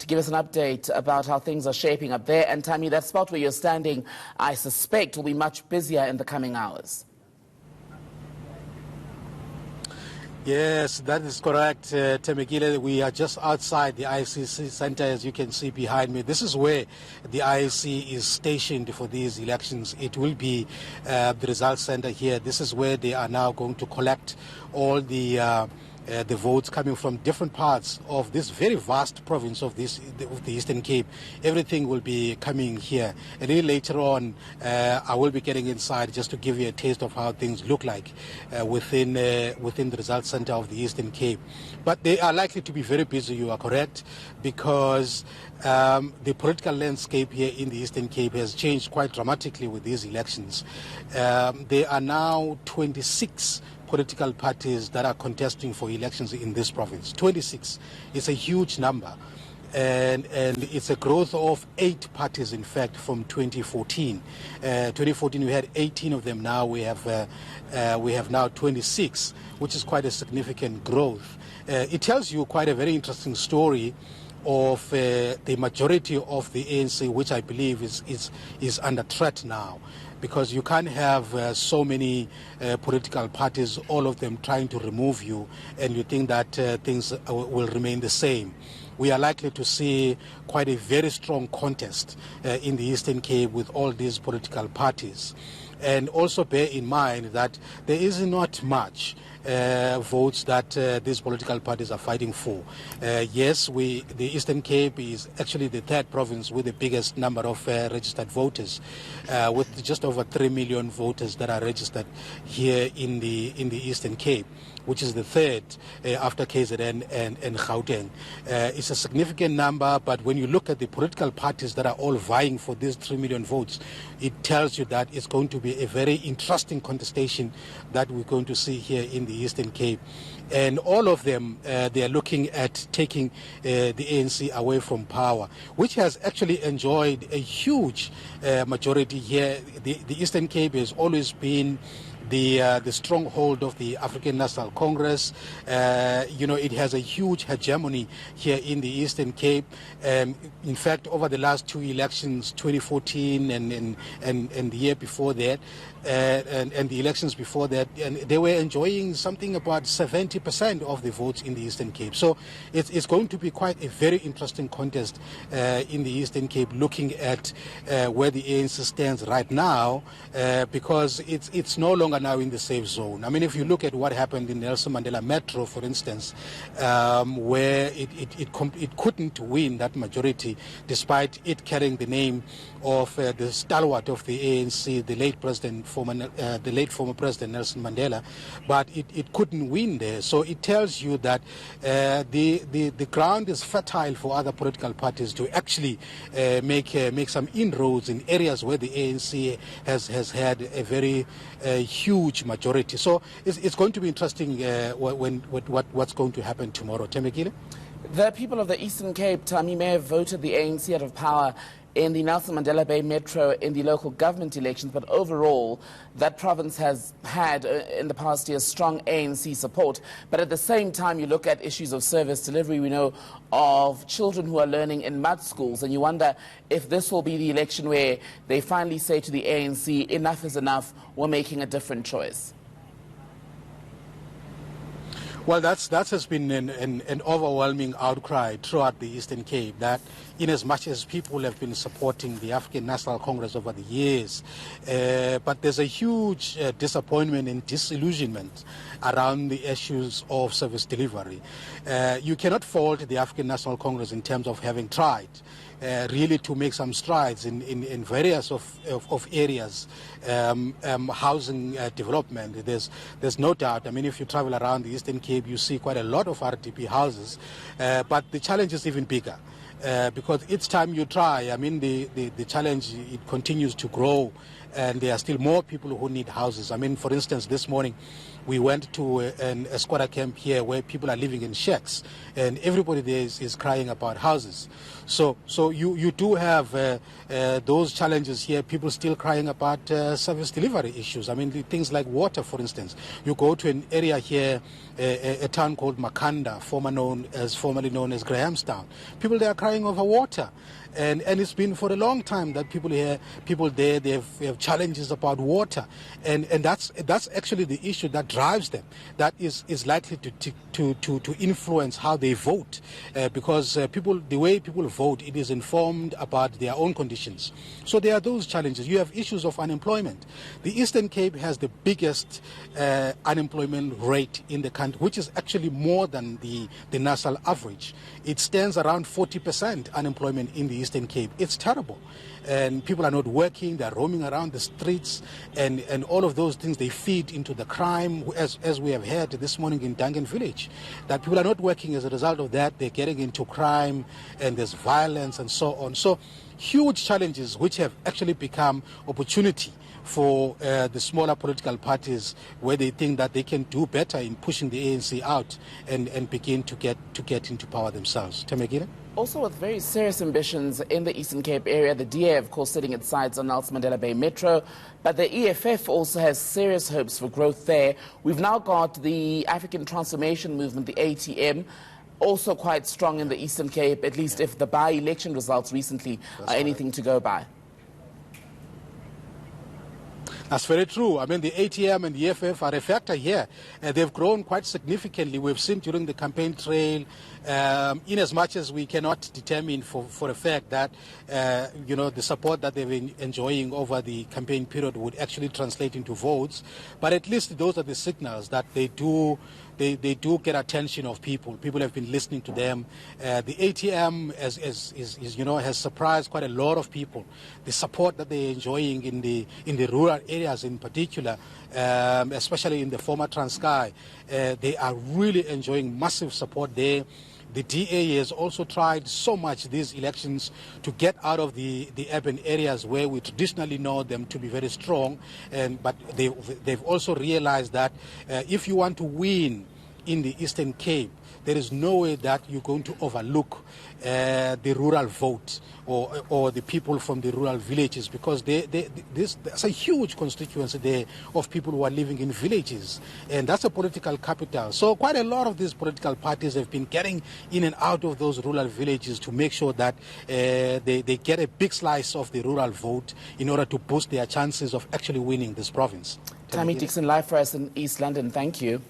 give us an update about how things are shaping up there. And Thami, that spot where you're standing, I suspect, will be much busier in the coming hours. Yes, that is correct, Temegile. We are just outside the ICC center, as you can see behind me. This is where the IEC is stationed for these elections. It will be the results center here. This is where they are now going to collect all the votes coming from different parts of this very vast province of the Eastern Cape. Everything will be coming here. A little later on, I will be getting inside just to give you a taste of how things look like within the results center of the Eastern Cape. But they are likely to be very busy, you are correct, because the political landscape here in the Eastern Cape has changed quite dramatically with these elections. There are now 26 political parties that are contesting for elections in this province. 26. It's a huge number. And it's a growth of 8 parties, in fact, from 2014. 2014 we had 18 of them. Now we have now 26, which is quite a significant growth. It tells you quite a very interesting story of the majority of the ANC, which I believe is under threat now, because you can't have so many political parties, all of them trying to remove you, and you think that things will remain the same. We are likely to see quite a very strong contest in the Eastern Cape with all these political parties. And also bear in mind that there is not much votes that these political parties are fighting for. Yes, the Eastern Cape is actually the 3rd province with the biggest number of registered voters, with just over 3 million voters that are registered here in the Eastern Cape, which is the 3rd after KZN and Gauteng. It's a significant number, but when you look at the political parties that are all vying for these 3 million votes, it tells you that it's going to be a very interesting contestation that we're going to see here in the Eastern Cape. And all of them, they are looking at taking the ANC away from power, which has actually enjoyed a huge majority here. The Eastern Cape has always been the stronghold of the African National Congress. It has a huge hegemony here in the Eastern Cape. In fact, over the last 2 elections, 2014 and the year before that, and the elections before that, and they were enjoying something about 70% of the votes in the Eastern Cape. So it's going to be quite a very interesting contest in the Eastern Cape, looking at where the ANC stands right now, because it's no longer now in the safe zone. I mean, if you look at what happened in Nelson Mandela Metro, for instance, where it couldn't win that majority, despite it carrying the name of the stalwart of the ANC, the late former President Nelson Mandela, but it couldn't win there. So it tells you that the ground is fertile for other political parties to actually make some inroads in areas where the ANC has had a very huge majority. So it's going to be interesting what's going to happen tomorrow. Temekile? The people of the Eastern Cape, Thami, may have voted the ANC out of power in the Nelson Mandela Bay Metro in the local government elections, but overall that province has had in the past year strong ANC support. But at the same time, you look at issues of service delivery. We know of children who are learning in mud schools, and you wonder if this will be the election where they finally say to the ANC, enough is enough, we're making a different choice. Well, that has been an overwhelming outcry throughout the Eastern Cape, that in as much as people have been supporting the African National Congress over the years, but there's a huge disappointment and disillusionment around the issues of service delivery. You cannot fault the African National Congress in terms of having tried really to make some strides in various of areas, housing development. There's no doubt. I mean, if you travel around the Eastern Cape, you see quite a lot of RDP houses, but the challenge is even bigger. Because each time you try, I mean, the challenge, it continues to grow and there are still more people who need houses. I mean, for instance, this morning we went to a squatter camp here where people are living in shacks, and everybody there is crying about houses. So you do have those challenges here, people still crying about service delivery issues. I mean, things like water, for instance. You go to an area here, a town called Makanda, formerly known as Grahamstown. People there are crying over water. And it's been for a long time that people there, they have challenges about water, and that's actually the issue that drives them. That is likely to influence how they vote, because the way people vote, it is informed about their own conditions. So there are those challenges. You have issues of unemployment. The Eastern Cape has the biggest unemployment rate in the country, which is actually more than the national average. It stands around 40% unemployment in the Eastern Cape. It's terrible. And people are not working, they're roaming around the streets, and all of those things, they feed into the crime, as we have heard this morning in Duncan Village, that people are not working. As a result of that, they're getting into crime, and there's violence and so on. So huge challenges which have actually become opportunity for the smaller political parties, where they think that they can do better in pushing the ANC out and begin to get into power themselves. Thami. Also with very serious ambitions in the Eastern Cape area, the DA, of course, setting its sights on Nelson Mandela Bay Metro, but the EFF also has serious hopes for growth there. We've now got the African Transformation Movement, the ATM, also quite strong in the Eastern Cape, at least if the by-election results recently are anything to go by. That's very true. I mean, the ATM and the EFF are a factor here. They've grown quite significantly. We've seen during the campaign trail, in as much as we cannot determine for a fact that, the support that they've been enjoying over the campaign period would actually translate into votes. But at least those are the signals that they do get attention of people. People have been listening to them. The ATM has surprised quite a lot of people. The support that they're enjoying in the rural areas in particular, especially in the former Transkei, they are really enjoying massive support there. The DA has also tried so much these elections to get out of the urban areas where we traditionally know them to be very strong, but they've also realized that if you want to win in the Eastern Cape, there is no way that you're going to overlook the rural vote or the people from the rural villages, because there's a huge constituency there of people who are living in villages, and that's a political capital. So quite a lot of these political parties have been getting in and out of those rural villages to make sure that they get a big slice of the rural vote in order to boost their chances of actually winning this province. Thami Dickson, live for us in East London. Thank you.